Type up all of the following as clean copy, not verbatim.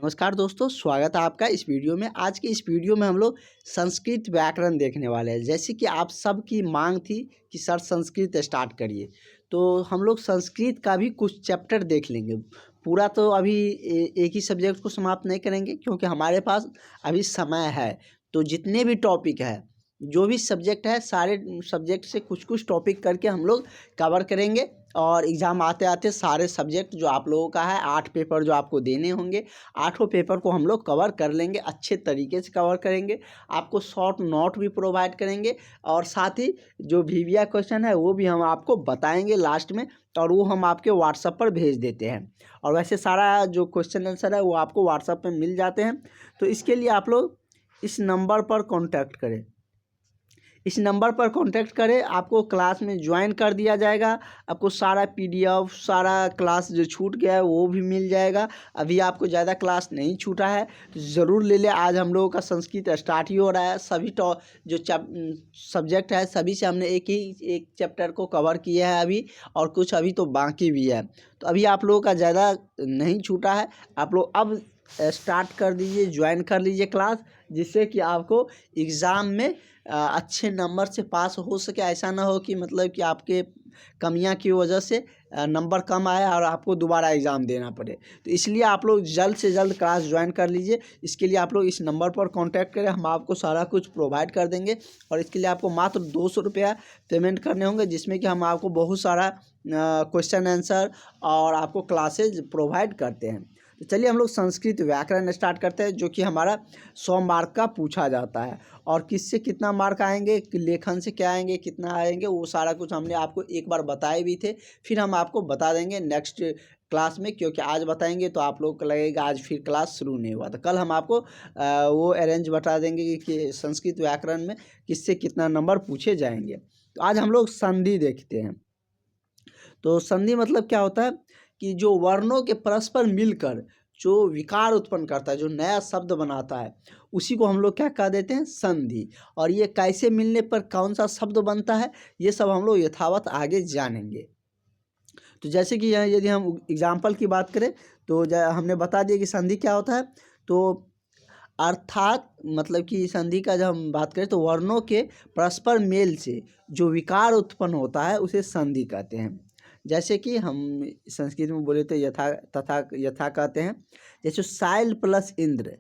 नमस्कार दोस्तों, स्वागत है आपका इस वीडियो में। आज की इस वीडियो में हम लोग संस्कृत व्याकरण देखने वाले हैं। जैसे कि आप सब की मांग थी कि सर संस्कृत स्टार्ट करिए, तो हम लोग संस्कृत का भी कुछ चैप्टर देख लेंगे। पूरा तो अभी एक ही सब्जेक्ट को समाप्त नहीं करेंगे, क्योंकि हमारे पास अभी समय है। तो जितने भी टॉपिक है, जो भी सब्जेक्ट है, सारे सब्जेक्ट से कुछ कुछ टॉपिक करके हम लोग कवर करेंगे। और एग्ज़ाम आते आते सारे सब्जेक्ट जो आप लोगों का है, 8 पेपर जो आपको देने होंगे, 8 पेपर को हम लोग कवर कर लेंगे, अच्छे तरीके से कवर करेंगे। आपको शॉर्ट नोट भी प्रोवाइड करेंगे, और साथ ही जो वीवीआई क्वेश्चन है वो भी हम आपको बताएंगे लास्ट में, और वो हम आपके व्हाट्सएप पर भेज देते हैं। और वैसे सारा जो क्वेश्चन आंसर है वो आपको व्हाट्सएप पे मिल जाते हैं। तो इसके लिए आप लोग इस नंबर पर कॉन्टैक्ट करें, इस नंबर पर कांटेक्ट करें, आपको क्लास में ज्वाइन कर दिया जाएगा। आपको सारा पीडीएफ, सारा क्लास जो छूट गया है वो भी मिल जाएगा। अभी आपको ज़्यादा क्लास नहीं छूटा है तो ज़रूर ले लें। आज हम लोगों का संस्कृत स्टार्ट ही हो रहा है। सभी जो सब्जेक्ट है सभी से हमने एक चैप्टर को कवर किया है अभी, और कुछ अभी तो बाकी भी है। तो अभी आप लोगों का ज़्यादा नहीं छूटा है। आप लोग अब स्टार्ट कर दीजिए, ज्वाइन कर लीजिए क्लास, जिससे कि आपको एग्ज़ाम में अच्छे नंबर से पास हो सके। ऐसा ना हो कि मतलब कि आपके कमियां की वजह से नंबर कम आया और आपको दोबारा एग्ज़ाम देना पड़े। तो इसलिए आप लोग जल्द से जल्द क्लास ज्वाइन कर लीजिए। इसके लिए आप लोग इस नंबर पर कांटेक्ट करें, हम आपको सारा कुछ प्रोवाइड कर देंगे। और इसके लिए आपको मात्र 200 रुपया पेमेंट करने होंगे, जिसमें कि हम आपको बहुत सारा क्वेश्चन आंसर और आपको क्लासेज प्रोवाइड करते हैं। तो चलिए हम लोग संस्कृत व्याकरण स्टार्ट करते हैं, जो कि हमारा 100 मार्क का पूछा जाता है। और किससे कितना मार्क आएंगे, लेखन से क्या आएंगे, कितना आएंगे, वो सारा कुछ हमने आपको एक बार बताए भी थे। फिर हम आपको बता देंगे नेक्स्ट क्लास में, क्योंकि आज बताएंगे तो आप लोग को लगेगा आज फिर क्लास शुरू नहीं हुआ। तो कल हम आपको वो अरेंज बता देंगे कि संस्कृत व्याकरण में किससे कितना नंबर पूछे जाएंगे। तो आज हम लोग संधि देखते हैं। तो संधि मतलब क्या होता है कि जो वर्णों के परस्पर मिलकर जो विकार उत्पन्न करता है, जो नया शब्द बनाता है, उसी को हम लोग क्या कह देते हैं, संधि। और ये कैसे मिलने पर कौन सा शब्द बनता है, ये सब हम लोग यथावत आगे जानेंगे। तो जैसे कि यहाँ यदि हम एग्जाम्पल की बात करें तो हमने बता दिया कि संधि क्या होता है। तो अर्थात मतलब कि संधि का जब हम बात करें तो वर्णों के परस्पर मेल से जो विकार उत्पन्न होता है उसे संधि कहते हैं। जैसे कि हम संस्कृत में बोले तो यथा, तथा, यथा कहते हैं। जैसे साइल प्लस इंद्र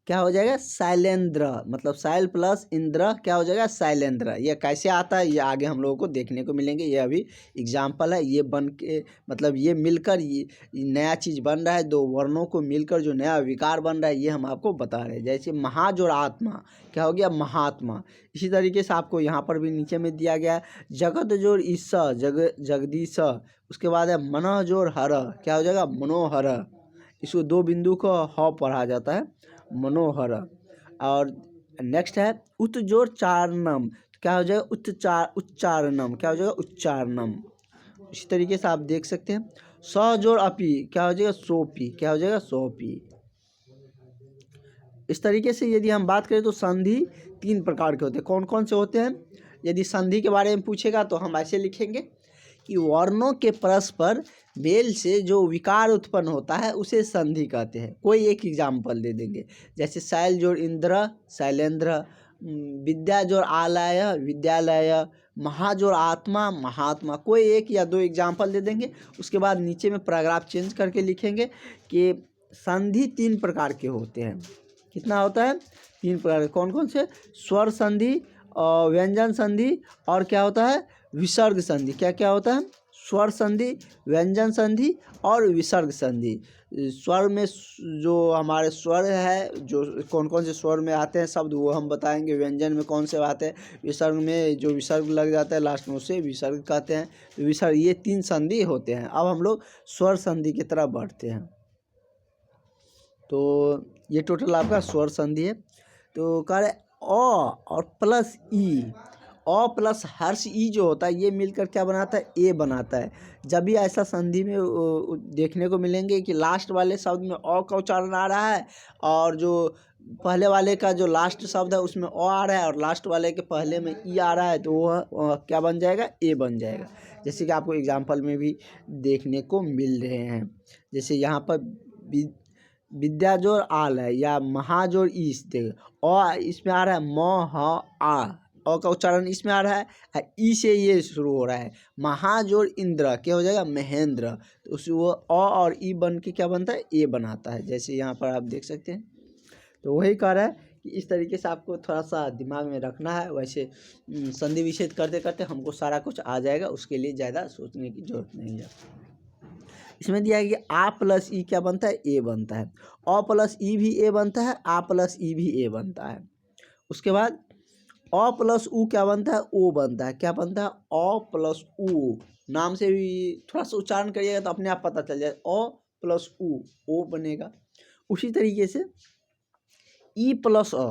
क्या हो जाएगा, शैलेंद्र। मतलब साइल प्लस इंद्र क्या हो जाएगा, शैलेंद्र। ये कैसे आता है ये आगे हम लोगों को देखने को मिलेंगे। ये अभी एग्जाम्पल है। ये बन के मतलब ये मिलकर ये नया चीज़ बन रहा है। दो वर्णों को मिलकर जो नया विकार बन रहा है ये हम आपको बता रहे हैं। जैसे महाज और आत्मा क्या हो गया, महात्मा। इसी तरीके से आपको यहाँ पर भी नीचे में दिया गया है जगत जोड़ ईसा जगदीश। उसके बाद है मन जोड़ हर क्या हो जाएगा, मनोहर। इसको दो बिंदु को ह पढ़ा जाता है, मनोहर। और नेक्स्ट है उत जोड़ चारणम, क्या हो जाएगा, उच्चारणम। क्या हो जाएगा, उच्चारणम। इसी तरीके से आप देख सकते हैं स जोड़ अपी क्या हो जाएगा, सोपी। क्या हो जाएगा, सोपी। इस तरीके से यदि हम बात करें तो संधि 3 प्रकार के होते हैं। कौन कौन से होते हैं, यदि संधि के बारे में पूछेगा तो हम ऐसे लिखेंगे कि वर्णों के परस्पर मेल से जो विकार उत्पन्न होता है उसे संधि कहते हैं। कोई एक एग्जाम्पल दे देंगे, जैसे शैल जोड़ इंद्र, शैलेंद्र। विद्या जोड़ आलय, विद्यालय। महा जोड़ आत्मा, महात्मा। कोई एक या दो एग्जाम्पल दे देंगे। उसके बाद नीचे में पैराग्राफ चेंज करके लिखेंगे कि संधि 3 प्रकार के होते हैं। कितना होता है, 3 प्रकार। कौन कौन से, स्वर संधि, व्यंजन संधि, और क्या होता है, विसर्ग संधि। क्या क्या होता है, स्वर संधि, व्यंजन संधि और विसर्ग संधि। स्वर में जो हमारे स्वर है, जो कौन कौन से स्वर में आते हैं शब्द, वो हम बताएंगे। व्यंजन में कौन से आते हैं, विसर्ग में जो विसर्ग लग जाता है लास्ट में उसे विसर्ग कहते हैं। तो विसर्ग, ये 3 संधि होते हैं। अब हम लोग स्वर संधि की तरफ बढ़ते हैं। तो ये टोटल आपका स्वर संधि है। तो कह रहे अ और प्लस ई, अ प्लस हर्ष ई जो होता है ये मिलकर क्या बनाता है, ए बनाता है। जब भी ऐसा संधि में देखने को मिलेंगे कि लास्ट वाले शब्द में अ का उच्चारण आ रहा है, और जो पहले वाले का जो लास्ट शब्द है उसमें अ आ रहा है, और लास्ट वाले के पहले में ई आ रहा है, तो वह क्या बन जाएगा, ए बन जाएगा। जैसे कि आपको एग्जाम्पल में भी देखने को मिल रहे हैं। जैसे यहाँ पर विद्या जोड़ आल है या महाजोड़ ईस देख इसमें आ रहा है म ह आ का उच्चारण इसमें आ रहा है ई से ये शुरू हो रहा है। महाजोड़ इंद्र क्या हो जाएगा महेंद्र, तो उस वो और ई बन के क्या बनता है ए बनाता है, जैसे यहाँ पर आप देख सकते हैं। तो वही कह रहा है कि इस तरीके से आपको थोड़ा सा दिमाग में रखना है। वैसे संधि विच्छेद करते करते हमको सारा कुछ आ जाएगा, उसके लिए ज़्यादा सोचने की जरूरत नहीं है। इसमें दिया है कि आ प्लस ई क्या बनता है ए बनता है, अ प्लस ई भी ए बनता है, आ प्लस ई भी ए बनता है। उसके बाद अ प्लस ऊ क्या बनता है ओ बनता है, क्या बनता है अ प्लस ऊ। नाम से भी थोड़ा सा उच्चारण करिएगा तो अपने आप पता चल जाए, अ प्लस ऊ ओ बनेगा। उसी तरीके से ई प्लस अ,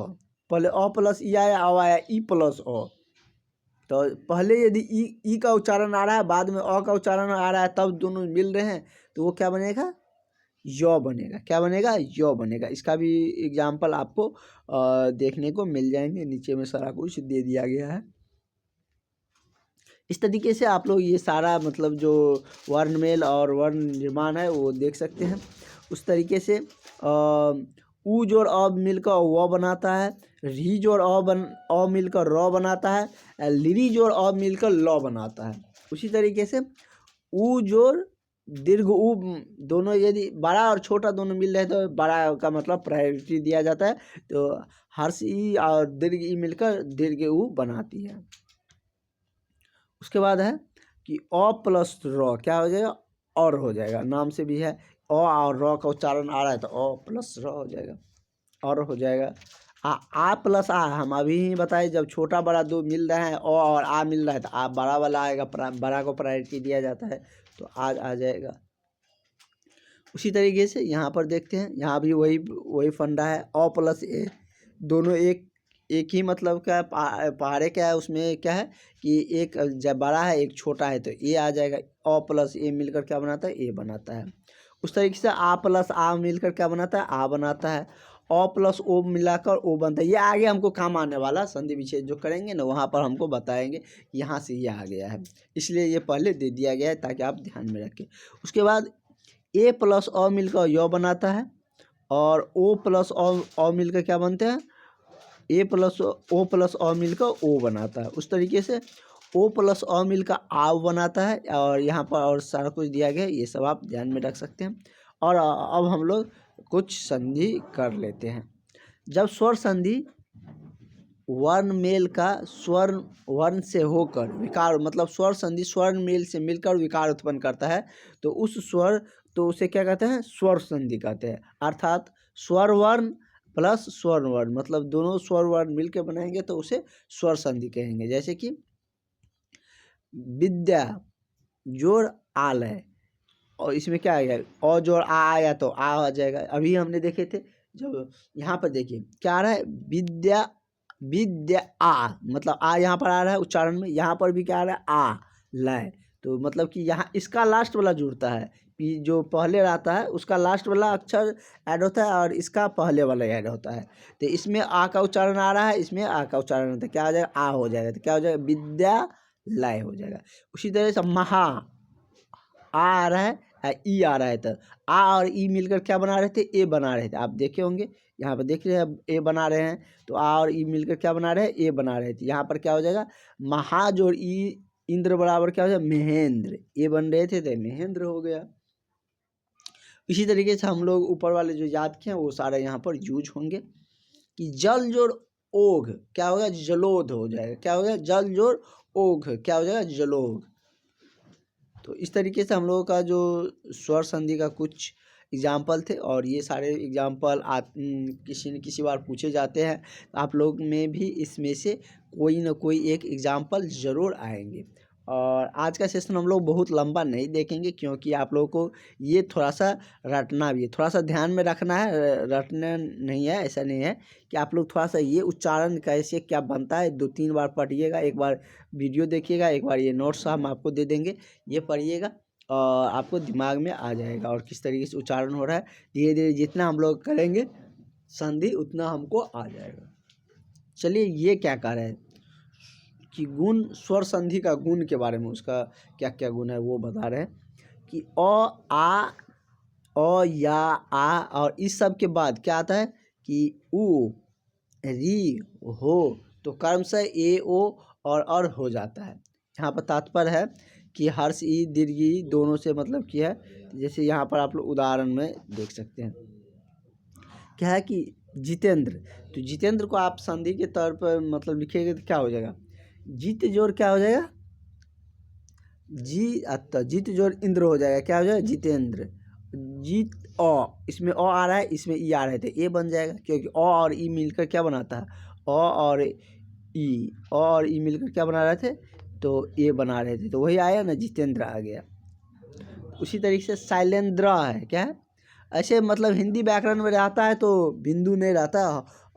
पहले अ प्लस ई आया अब आया ई प्लस अ, तो पहले यदि ई का उच्चारण आ रहा है बाद में अ का उच्चारण आ रहा है तब दोनों मिल रहे हैं तो वो क्या बनेगा य बनेगा। क्या बनेगा य बनेगा। इसका भी एग्जाम्पल आपको देखने को मिल जाएंगे, नीचे में सारा कुछ दे दिया गया है। इस तरीके से आप लोग ये सारा मतलब जो वर्णमेल और वर्ण निर्माण है वो देख सकते हैं। उस तरीके से ऊ जोड़ अ मिलकर व बनाता है, री जोड़ अ मिलकर र बनाता है, लिरी जोड़ अ मिलकर ल बनाता है। उसी तरीके से ऊ जोड़ दीर्घ ऊ दोनों यदि बड़ा और छोटा दोनों मिल रहे तो बड़ा का मतलब प्रायोरिटी दिया जाता है, तो हर्ष ई और दीर्घ ई मिलकर दीर्घ ऊ बनाती है। उसके बाद है कि अ प्लस र क्या हो जाएगा और हो जाएगा, नाम से भी है अ और र का उच्चारण आ रहा है तो अ प्लस र हो जाएगा और हो जाएगा। आ प्लस आ हम अभी ही बताए जब छोटा बड़ा दो मिल रहे हैं अ और आ मिल रहा है तो आ बड़ा वाला आएगा, बड़ा को प्रायोरिटी दिया जाता है तो आज आ जाएगा। उसी तरीके से यहाँ पर देखते हैं, यहाँ भी वही फंडा है अ प्लस ए दोनों एक ही मतलब क्या पहाड़े क्या है उसमें क्या है कि एक जब बड़ा है एक छोटा है तो ए आ जाएगा, अ प्लस ए मिलकर क्या बनाता है ए बनाता है। उस तरीके से आ प्लस आ मिलकर क्या बनाता है आ बनाता है, अ प्लस ओ मिलाकर ओ बनता है। ये आगे हमको काम आने वाला संधि विच्छेद जो करेंगे ना वहाँ पर हमको बताएंगे, यहाँ से ये आ गया है इसलिए ये पहले दे दिया गया है ताकि आप ध्यान में रखें। उसके बाद ए प्लस अ मिलकर य बनाता है और ओ प्लस अ मिलकर क्या बनते हैं ए प्लस ओ प्लस अ मिलकर ओ बनाता है। उस तरीके से ओ प्लस अ मिलकर आ बनाता है और यहाँ पर और सारा कुछ दिया गया है, ये सब आप ध्यान में रख सकते हैं। और अब हम लोग कुछ संधि कर लेते हैं। जब स्वर संधि वर्ण मेल का स्वर्ण वर्ण से होकर विकार मतलब स्वर संधि स्वर्ण मेल से मिलकर विकार उत्पन्न करता है तो उस स्वर तो उसे क्या कहते हैं स्वर संधि कहते हैं। अर्थात स्वर वर्ण प्लस स्वर वर्ण मतलब दोनों स्वर वर्ण मिलकर बनाएंगे तो उसे स्वर संधि कहेंगे। जैसे कि विद्या जोड़ आल है और इसमें क्या आएगा अ जोड़ आ आया तो आ आ जाएगा। अभी हमने देखे थे जब यहाँ पर देखिए क्या आ रहा है विद्या विद्या आ मतलब आ यहाँ पर आ रहा है उच्चारण में, यहाँ पर भी क्या आ रहा है आ लय, तो मतलब कि यहाँ इसका लास्ट वाला जुड़ता है कि जो पहले रहता है उसका लास्ट वाला अक्षर ऐड होता है और इसका पहले वाला ऐड होता है। तो इसमें आ का उच्चारण आ रहा है इसमें आ का उच्चारण होता है, क्या हो जाएगा आ हो जाएगा, तो क्या हो जाएगा विद्या लय हो जाएगा। उसी तरह से महा आ रहा है ई आ रहा है तो आ और ई मिलकर क्या बना रहे थे ए बना रहे थे। आप देखे होंगे यहाँ पर देख रहे हैं ए बना रहे हैं तो आ और ई मिलकर क्या बना रहे हैं ए बना रहे थे। यहाँ पर क्या हो जाएगा महा जोड़ ई इंद्र बराबर क्या हो जाएगा महेंद्र, ए बन रहे थे तो महेंद्र हो गया। इसी तरीके से हम लोग ऊपर वाले जो याद किए वो सारे यहाँ पर यूज होंगे कि जल जोड़ ओघ क्या होगा जलोध हो जाएगा, क्या हो गया जल जोड़ ओघ क्या हो जाएगा जलोध। तो इस तरीके से हम लोगों का जो स्वर संधि का कुछ एग्जाम्पल थे और ये सारे एग्जाम्पल किसी न किसी बार पूछे जाते हैं, आप लोग में भी इसमें से कोई ना कोई एक एग्जाम्पल ज़रूर आएंगे। और आज का सेशन हम लोग बहुत लंबा नहीं देखेंगे क्योंकि आप लोगों को ये थोड़ा सा रटना भी है, थोड़ा सा ध्यान में रखना है, रटना नहीं है ऐसा नहीं है कि आप लोग थोड़ा सा ये उच्चारण कैसे क्या बनता है 2-3 बार पढ़िएगा, एक बार वीडियो देखिएगा, एक बार ये नोट्स हम आपको दे देंगे, ये पढ़िएगा और आपको दिमाग में आ जाएगा और किस तरीके से उच्चारण हो रहा है। धीरे धीरे जितना हम लोग करेंगे संधि उतना हमको आ जाएगा। चलिए ये क्या कह रहे हैं कि गुण स्वर संधि का गुण के बारे में उसका क्या क्या गुण है वो बता रहे हैं कि अ आ अ या आ और इस सब के बाद क्या आता है कि उ री हो, तो कर्म से ए ओ और अर हो जाता है। यहाँ पर तात्पर्य है कि हर्ष ई दीर्घी दोनों से मतलब क्या है, जैसे यहाँ पर आप लोग उदाहरण में देख सकते हैं क्या है कि जितेंद्र, तो जितेंद्र को आप संधि के तौर पर मतलब लिखेंगे तो क्या हो जाएगा, जीत जोड़ क्या हो जाएगा, जीत जोड़ इंद्र हो जाएगा, क्या हो जाएगा जितेंद्र। जीत अ, इसमें अ आ रहा है, इसमें ई आ रहे थे, ए बन जाएगा क्योंकि अ और ई मिलकर क्या बनाता है, अ और ई मिलकर क्या बना रहे थे, तो ए बना रहे थे, तो वही आया ना, जितेंद्र आ गया। उसी तरीके से शैलेंद्र है, क्या है, ऐसे मतलब हिंदी व्याकरण में रहता है तो बिंदु नहीं रहता,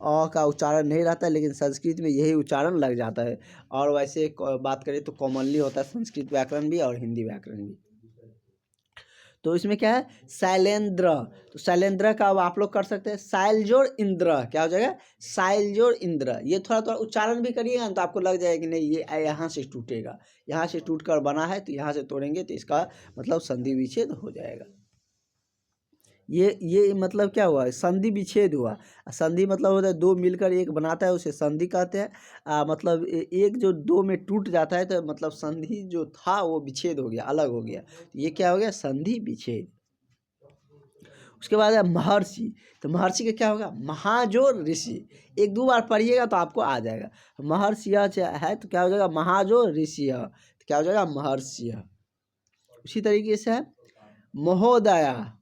अ का उच्चारण नहीं रहता, लेकिन संस्कृत में यही उच्चारण लग जाता है। और वैसे बात करें तो कॉमनली होता है संस्कृत व्याकरण भी और हिंदी व्याकरण भी। तो इसमें क्या है शैलेंद्र, तो शैलेंद्र का अब आप लोग कर सकते हैं शैल जोड़ इंद्र, क्या हो जाएगा शैल जोड़ इंद्र। ये थोड़ा थोड़ा उच्चारण भी करिएगा तो आपको लग जाएगा कि नहीं ये यहाँ से टूटेगा, यहाँ से टूट कर बना है तो यहाँ से तोड़ेंगे तो इसका मतलब संधि विच्छेद हो जाएगा। ये मतलब क्या हुआ, संधि विच्छेद हुआ। संधि मतलब होता है दो मिलकर एक बनाता है, उसे संधि कहते हैं। मतलब एक जो दो में टूट जाता है तो मतलब संधि जो था वो विच्छेद हो गया, अलग हो गया, ये क्या हो गया संधि विच्छेद। उसके बाद है महर्षि, तो महर्षि का क्या होगा महाजोर ऋषि, एक दो बार पढ़िएगा तो आपको आ जाएगा। महर्षि है तो क्या हो जाएगा महाजोर ऋषि, तो क्या हो जाएगा महर्षि। उसी तरीके से है महोदया,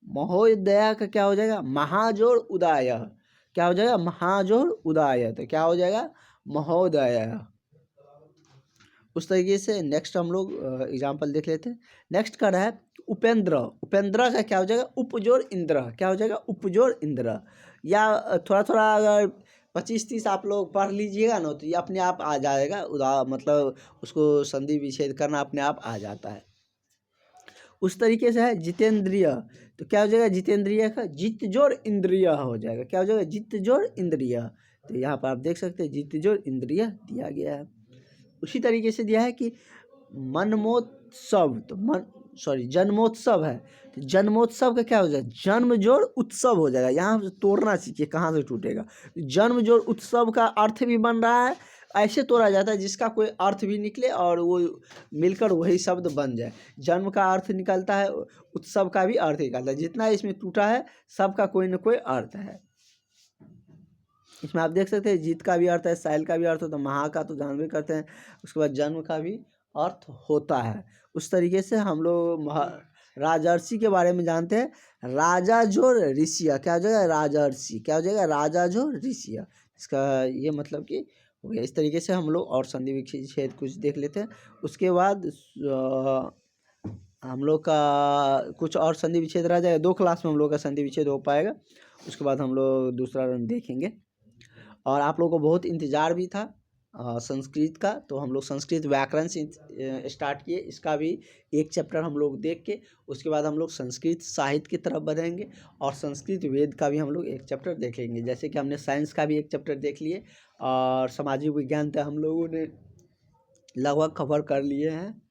महोदया का क्या हो जाएगा महाजोड़ उदय, क्या हो जाएगा महाजोड़ उदय, तो क्या हो जाएगा महोदय। उस तरीके से नेक्स्ट हम लोग एग्जाम्पल देख लेते हैं। नेक्स्ट का रहा है उपेंद्र, उपेंद्र का क्या हो जाएगा उपजोड़ इंद्र, क्या हो जाएगा उपजोड़ इंद्र। या थोड़ा थोड़ा अगर 25-30 आप लोग पढ़ लीजिएगा ना तो ये अपने आप आ जाएगा, मतलब उसको संधि विच्छेद करना अपने आप आ जाता है। उस तरीके से है जितेंद्रिय, तो क्या हो जाएगा जितेंद्रिय का जित जोड़ इंद्रिय हो जाएगा, क्या हो जाएगा जित जोड़ इंद्रिय। तो यहाँ पर आप देख सकते हैं जित जोड़ इंद्रिय दिया गया है। उसी तरीके से दिया है कि मनमोत्सव, तो जन्मोत्सव है, तो जन्मोत्सव का क्या हो जाएगा जन्म जोड़ उत्सव हो जाएगा। यहाँ से तोड़ना सीखिए कहाँ से टूटेगा, जन्म जोड़ उत्सव का अर्थ भी बन रहा है, ऐसे तोड़ा जाता है जिसका कोई अर्थ भी निकले और वो मिलकर वही शब्द बन जाए। जन्म का अर्थ निकलता है, उत्सव का भी अर्थ निकलता है, जितना इसमें टूटा है सबका कोई ना कोई अर्थ है। इसमें आप देख सकते हैं जीत का भी अर्थ है, शैल का भी अर्थ होता है, महा का तो जानबे करते हैं, उसके बाद जन्म का भी अर्थ होता है। उस तरीके से हम लोग राजर्षि के बारे में जानते हैं, राजा जो ऋषिया, क्या हो जाएगा राजर्षि, क्या हो जाएगा राजा जो ऋषिया, इसका ये मतलब कि हो गया। इस तरीके से हम लोग और संधि विच्छेद कुछ देख लेते हैं। उसके बाद हम लोग का कुछ और संधि विच्छेद रह जाएगा, 2 क्लास में हम लोग का संधि विच्छेद हो पाएगा, उसके बाद हम लोग दूसरा रन देखेंगे। और आप लोगों को बहुत इंतज़ार भी था संस्कृत का, तो हम लोग संस्कृत व्याकरण से स्टार्ट किए, इसका भी एक चैप्टर हम लोग देख के उसके बाद हम लोग संस्कृत साहित्य की तरफ बढ़ेंगे और संस्कृत वेद का भी हम लोग एक चैप्टर देख लेंगे। जैसे कि हमने साइंस का भी एक चैप्टर देख लिए और सामाजिक विज्ञान तो हम लोगों ने लगभग कवर कर लिए हैं।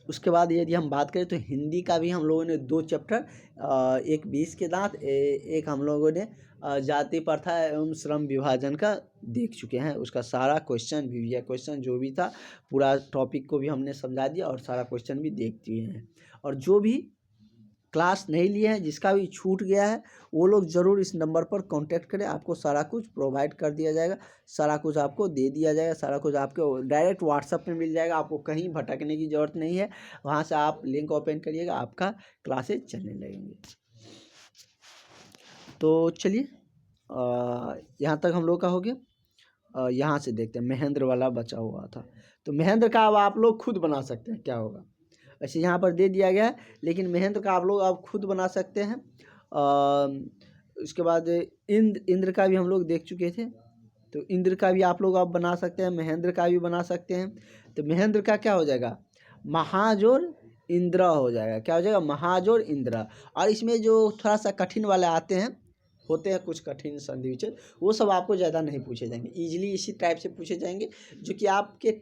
उसके बाद यदि हम बात करें तो हिंदी का भी हम लोगों ने 2 चैप्टर, एक 20 के दांत, एक हम लोगों ने जाति प्रथा एवं श्रम विभाजन का देख चुके हैं। उसका सारा क्वेश्चन भी क्वेश्चन जो भी था पूरा टॉपिक को भी हमने समझा दिया और सारा क्वेश्चन भी देख दिए हैं। और जो भी क्लास नहीं लिए हैं, जिसका भी छूट गया है, वो लोग ज़रूर इस नंबर पर कांटेक्ट करें, आपको सारा कुछ प्रोवाइड कर दिया जाएगा, सारा कुछ आपको दे दिया जाएगा, सारा कुछ आपको डायरेक्ट व्हाट्सएप में मिल जाएगा, आपको कहीं भटकने की ज़रूरत नहीं है। वहाँ से आप लिंक ओपन करिएगा, आपका क्लासेज चलने लगेंगे। तो चलिए यहाँ तक हम लोग का हो गया। यहाँ से देखते हैं महेंद्र वाला बचा हुआ था, तो महेंद्र का अब आप लोग खुद बना सकते हैं क्या होगा। वैसे यहाँ पर दे दिया गया है, लेकिन महेंद्र का आप लोग अब खुद बना सकते हैं। उसके बाद इंद्र का भी हम लोग देख चुके थे, तो इंद्र का भी आप लोग अब बना सकते हैं, महेंद्र का भी बना सकते हैं। तो महेंद्र का क्या हो जाएगा महाजोड़ इंद्र हो जाएगा, क्या हो जाएगा महाजोड़ इंद्र। और इसमें जो थोड़ा सा कठिन वाले आते हैं होते हैं कुछ कठिन संधि विच्छेद, वो सब आपको ज़्यादा नहीं पूछे जाएंगे, ईजिली इसी टाइप से पूछे जाएंगे जो कि आपके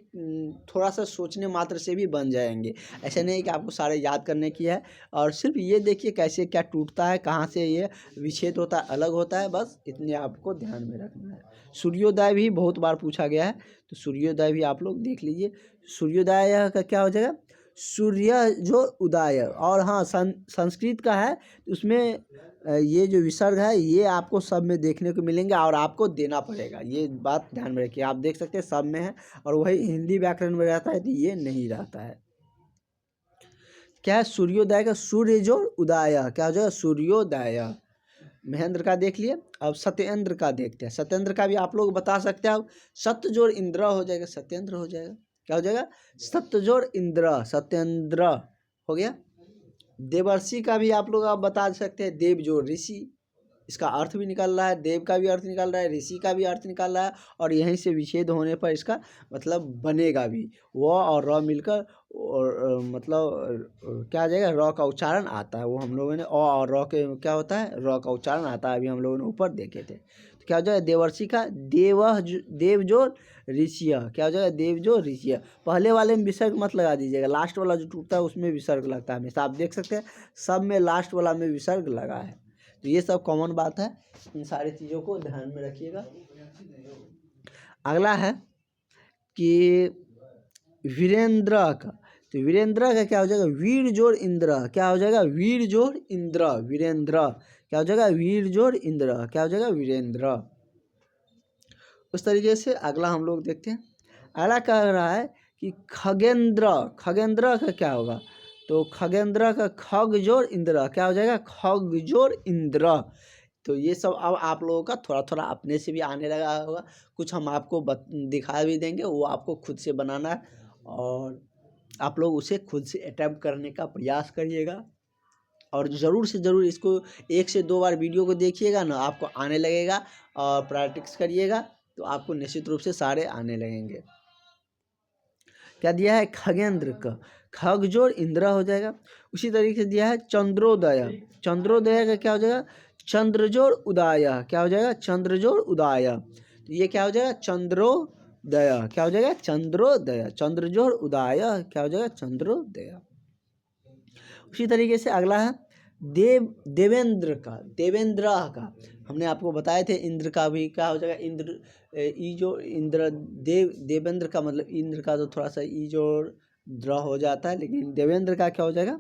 थोड़ा सा सोचने मात्र से भी बन जाएंगे। ऐसा नहीं है कि आपको सारे याद करने की है, और सिर्फ ये देखिए कैसे क्या टूटता है, कहाँ से ये विच्छेद होता है, अलग होता है, बस इतने आपको ध्यान में रखना है। सूर्योदय भी बहुत बार पूछा गया है, तो सूर्योदय भी आप लोग देख लीजिए। सूर्योदय का क्या हो जाएगा, सूर्य जो उदय। और हाँ, संस्कृत का है, उसमें ये जो विसर्ग है ये आपको सब में देखने को मिलेंगे और आपको देना पड़ेगा, ये बात ध्यान में रखिए। आप देख सकते हैं सब में है, और वही हिंदी व्याकरण में रहता है तो ये नहीं रहता है। क्या है सूर्योदय का, सूर्य जो उदय, क्या हो जाएगा सूर्योदय। महेंद्र का देख लिए, अब सत्येंद्र का देखते हैं। सत्येंद्र का भी आप लोग बता सकते हैं, अब सत्य जोड़ इंद्र हो जाएगा, सत्येंद्र हो जाएगा। क्या हो जाएगा, सत्य जोड़ इंद्र, सत्येंद्र हो गया। देवर्षि का भी आप लोग आप बता सकते हैं, देव जोड़ ऋषि, इसका अर्थ भी निकल रहा है, देव का भी अर्थ निकल रहा है, ऋषि का भी अर्थ निकल रहा है, और यहीं से विच्छेद होने पर इसका मतलब बनेगा भी, व और र मिलकर, और मतलब क्या आ जाएगा, र का उच्चारण आता है। वो हम लोगों ने और र के क्या होता है, र का उच्चारण आता है, अभी हम लोगों ने ऊपर देखे थे। तो क्या हो जाएगा, देवर्षि का देव जोड़ ऋषिय, क्या हो जाएगा, देव जो ऋषिय। पहले वाले में विसर्ग मत लगा दीजिएगा, लास्ट वाला जो टूटता है उसमें विसर्ग लगता है हमेशा। आप देख सकते हैं सब में लास्ट वाला में विसर्ग लगा है, तो ये सब कॉमन बात है, इन सारी चीज़ों को ध्यान में रखिएगा। अगला है कि वीरेंद्र का, तो वीरेंद्र का क्या हो जाएगा, वीर जोड़ इंद्र, क्या हो जाएगा, वीर जोड़ इंद्र, वीरेंद्र, क्या हो जाएगा, वीर जोड़ इंद्र, क्या हो जाएगा, वीरेंद्र। उस तरीके से अगला हम लोग देखते हैं। अगला कह रहा है कि खगेंद्र, खगेंद्र का क्या होगा, तो खगेंद्र का खग जोड़ इंद्र, क्या हो जाएगा, खग जोड़ इंद्र। तो ये सब अब आप लोगों का थोड़ा थोड़ा अपने से भी आने लगा होगा, कुछ हम आपको दिखा भी देंगे, वो आपको खुद से बनाना है, और आप लोग उसे खुद से अटैम्प्ट करने का प्रयास करिएगा। और ज़रूर से ज़रूर इसको 1 से 2 बार वीडियो को देखिएगा ना, आपको आने लगेगा, और प्रैक्टिस करिएगा तो आपको निश्चित रूप से सारे आने लगेंगे। क्या दिया है, खगेंद्र का खग जोड़ इंद्र हो जाएगा। उसी तरीके से दिया है चंद्रोदय, चंद्रोदय का क्या हो जाएगा, चंद्र जोड़ उदय, क्या हो जाएगा, चंद्र जोड़ उदय। तो ये क्या हो जाएगा, चंद्रोदय, क्या हो जाएगा, चंद्रोदय, चंद्र जोड़ उदय, क्या हो जाएगा, चंद्रोदय। उसी तरीके से अगला है देवेंद्र का, देवेंद्र का हमने आपको बताए थे। इंद्र का भी क्या हो जाएगा, इंद्र ई जो इंद्र, देवेंद्र का मतलब इंद्र का तो थोड़ा सा ई जो द्र हो जाता है, लेकिन देवेंद्र का क्या हो जाएगा,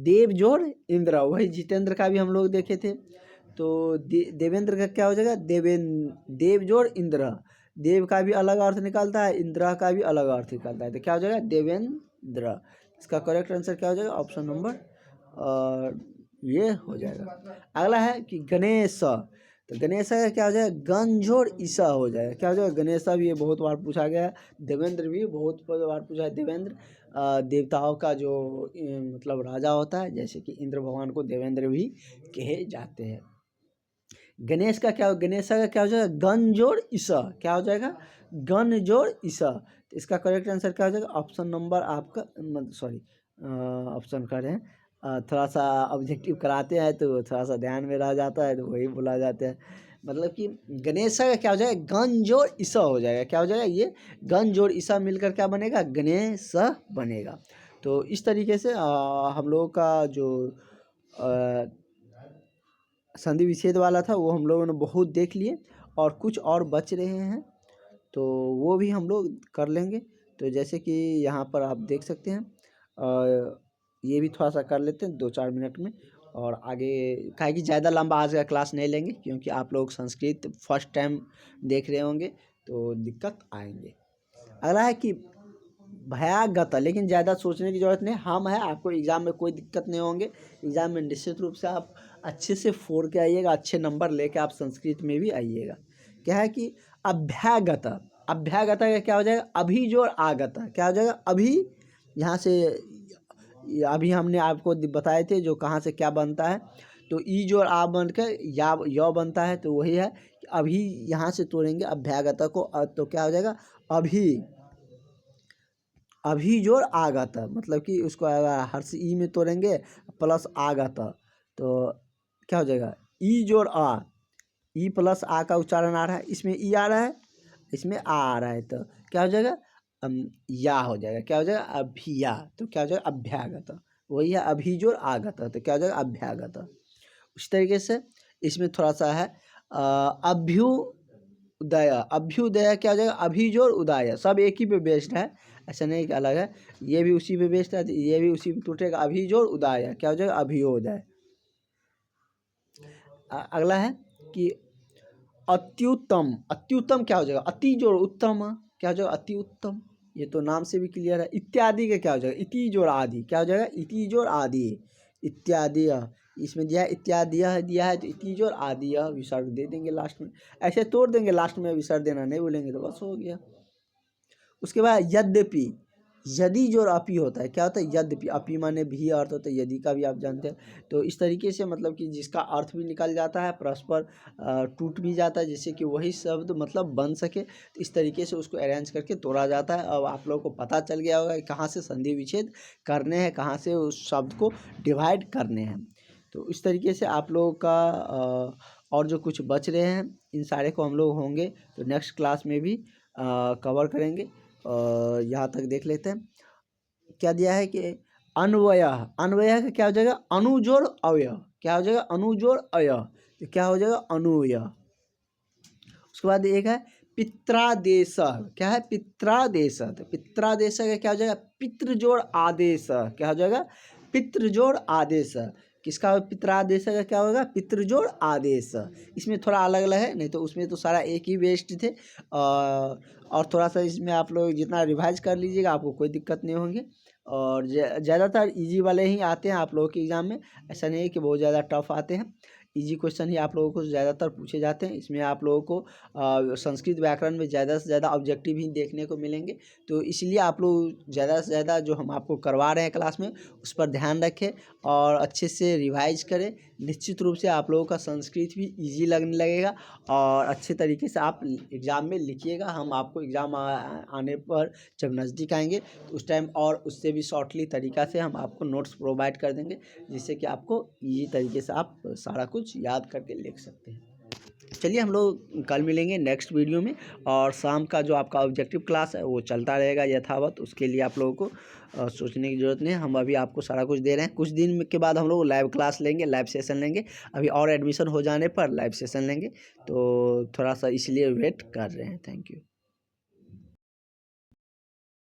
देव जोड़ इंद्र। वही जितेंद्र का भी हम लोग देखे थे, तो देवेंद्र का क्या हो जाएगा, देव जोड़ इंद्र, देव का भी अलग अर्थ निकलता है, इंद्र का भी अलग अर्थ निकलता है, तो क्या हो जाएगा, देवेंद्र। इसका करेक्ट आंसर क्या हो जाएगा, ऑप्शन नंबर ये हो जाएगा। अगला है कि गणेश, तो गणेश का क्या हो जाएगा, गण जोड़ ईसा हो जाएगा, क्या हो जाएगा, गणेश भी ये बहुत बार पूछा गया है, देवेंद्र भी बहुत बार पूछा है। देवेंद्र देवताओं का जो मतलब राजा होता है, जैसे कि इंद्र भगवान को देवेंद्र भी कहे जाते हैं। गणेश का क्या, गणेश का क्या हो जाएगा, गण जोड़ ईसा, क्या हो जाएगा, गण जोड़ ईसा। तो इसका करेक्ट आंसर क्या हो जाएगा, ऑप्शन नंबर आपका, सॉरी ऑप्शन कर रहे हैं, थोड़ा सा ऑब्जेक्टिव कराते हैं तो थोड़ा सा ध्यान में रह जाता है, तो वही बोला जाता है। मतलब कि गणेश का क्या हो जाएगा, गण जोड़ ईसा हो जाएगा, क्या हो जाएगा, ये गण जोड़ ईसा मिलकर क्या बनेगा, गणेश बनेगा। तो इस तरीके से हम लोगों का जो संधि विच्छेद वाला था वो हम लोगों ने बहुत देख लिए, और कुछ और बच रहे हैं, तो वो भी हम लोग कर लेंगे। तो जैसे कि यहाँ पर आप देख सकते हैं, ये भी थोड़ा सा कर लेते हैं 2-4 मिनट में, और आगे काहे कि ज़्यादा लंबा आज का क्लास नहीं लेंगे, क्योंकि आप लोग संस्कृत फर्स्ट टाइम देख रहे होंगे तो दिक्कत आएंगे। अगला है कि भयागत, लेकिन ज़्यादा सोचने की ज़रूरत नहीं, हम है, आपको एग्ज़ाम में कोई दिक्कत नहीं होंगे। एग्ज़ाम में निश्चित रूप से आप अच्छे से 4 के आइएगा, अच्छे नंबर लेके आप संस्कृत में भी आइएगा। क्या है कि अभ्यागत, अभ्यागत का क्या हो जाएगा, अभी जोड़ आगत, क्या हो जाएगा, अभी, यहाँ से अभी हमने आपको बताए थे जो कहाँ से क्या बनता है, तो ई जोड़ आ बन के या बनता है, तो वही है कि अभी यहाँ से तोड़ेंगे अभ्यागत को, तो क्या हो जाएगा, अभी, अभी जोड़ आगत, मतलब कि उसको हर्ष ई में तोड़ेंगे प्लस आगत, तो क्या हो जाएगा, ई जोड़ आ, ई प्लस आ का उच्चारण आ रहा है, इसमें ई आ रहा है, इसमें आ रहा है, तो क्या हो जाएगा, या हो जाएगा, क्या हो जाएगा, अभिया, तो क्या हो जाएगा, अभ्यागत, वही है अभी जोड़ आगत, तो क्या हो जाएगा, अभ्यागत। उस तरीके से इसमें थोड़ा सा है अभ्युदय, अभ्युदय क्या हो जाएगा, अभी जोड़ उदय, सब एक ही पे बेस्ड है, ऐसा नहीं कि अलग है, ये भी उसी पे बेस्ड है, ये भी उसी पे टूटेगा, अभी जोड़ उदय, क्या हो जाएगा, अभ्युदय। अगला है कि अत्युत्तम, अत्युत्तम क्या हो जाएगा, अति जोड़ उत्तम, क्या हो जाएगा, अति उत्तम, ये तो नाम से भी क्लियर है। इत्यादि का क्या हो जाएगा, इति जोड़ आदि, क्या हो जाएगा, इति जोड़ आदि, इत्यादि, इसमें दिया है इत्यादि दिया है, तो इति जोड़ आदि विसर्ग दे देंगे लास्ट में, ऐसे तोड़ देंगे, लास्ट में विसर्ग देना नहीं बोलेंगे तो बस हो गया। उसके बाद यद्यपि, यदि जो अपी होता है, क्या होता है, यद्यपि, अपी माने भी अर्थ होता है, यदि का भी आप जानते हैं, तो इस तरीके से मतलब कि जिसका अर्थ भी निकल जाता है, परस्पर टूट भी जाता है, जिससे कि वही शब्द मतलब बन सके, तो इस तरीके से उसको अरेंज करके तोड़ा जाता है। अब आप लोगों को पता चल गया होगा कि कहाँ से संधि विच्छेद करने हैं, कहाँ से उस शब्द को डिवाइड करने हैं। तो इस तरीके से आप लोगों का और जो कुछ बच रहे हैं इन सारे को हम लोग होंगे तो नेक्स्ट क्लास में भी कवर करेंगे। यहाँ तक देख लेते हैं, क्या दिया है कि अन्वय, अन्वय का क्या हो जाएगा, अनुजोड़ अव्यय, क्या हो जाएगा, अनुजोड़ अव्यय, तो क्या हो जाएगा, अनुय। उसके बाद एक है पित्रादेश, क्या है, पित्रादेश, तो पित्रादेश का क्या हो जाएगा, पितृजोड़ आदेश, क्या हो जाएगा, पितृजोड़ आदेश, किसका पित्रादेश का क्या होगा, पितृजोड़ आदेश। इसमें थोड़ा अलग अलग है, नहीं तो उसमें तो सारा एक ही बेस्ड थे, और थोड़ा सा इसमें आप लोग जितना रिवाइज कर लीजिएगा आपको कोई दिक्कत नहीं होंगी, और ज़्यादातर इजी वाले ही आते हैं आप लोगों के एग्ज़ाम में, ऐसा नहीं है कि बहुत ज़्यादा टफ आते हैं, इजी क्वेश्चन ही आप लोगों को ज़्यादातर पूछे जाते हैं। इसमें आप लोगों को संस्कृत व्याकरण में ज़्यादा से ज़्यादा ऑब्जेक्टिव ही देखने को मिलेंगे, तो इसलिए आप लोग ज़्यादा से ज़्यादा जो हम आपको करवा रहे हैं क्लास में उस पर ध्यान रखें और अच्छे से रिवाइज करें। निश्चित रूप से आप लोगों का संस्कृत भी ईजी लगने लगेगा और अच्छे तरीके से आप एग्ज़ाम में लिखिएगा। हम आपको एग्ज़ाम आने पर जब नज़दीक आएंगे तो उस टाइम और उससे भी शॉर्टली तरीक़ा से हम आपको नोट्स प्रोवाइड कर देंगे, जिससे कि आपको ईजी तरीके से आप सारा कुछ याद करके लिख सकते हैं। चलिए हम लोग कल मिलेंगे नेक्स्ट वीडियो में, और शाम का जो आपका ऑब्जेक्टिव क्लास है वो चलता रहेगा यथावत, उसके लिए आप लोगों को सोचने की ज़रूरत नहीं है, हम अभी आपको सारा कुछ दे रहे हैं। कुछ दिन के बाद हम लोग लाइव क्लास लेंगे, लाइव सेशन लेंगे, अभी और एडमिशन हो जाने पर लाइव सेशन लेंगे, तो थोड़ा सा इसलिए वेट कर रहे हैं। Thank you.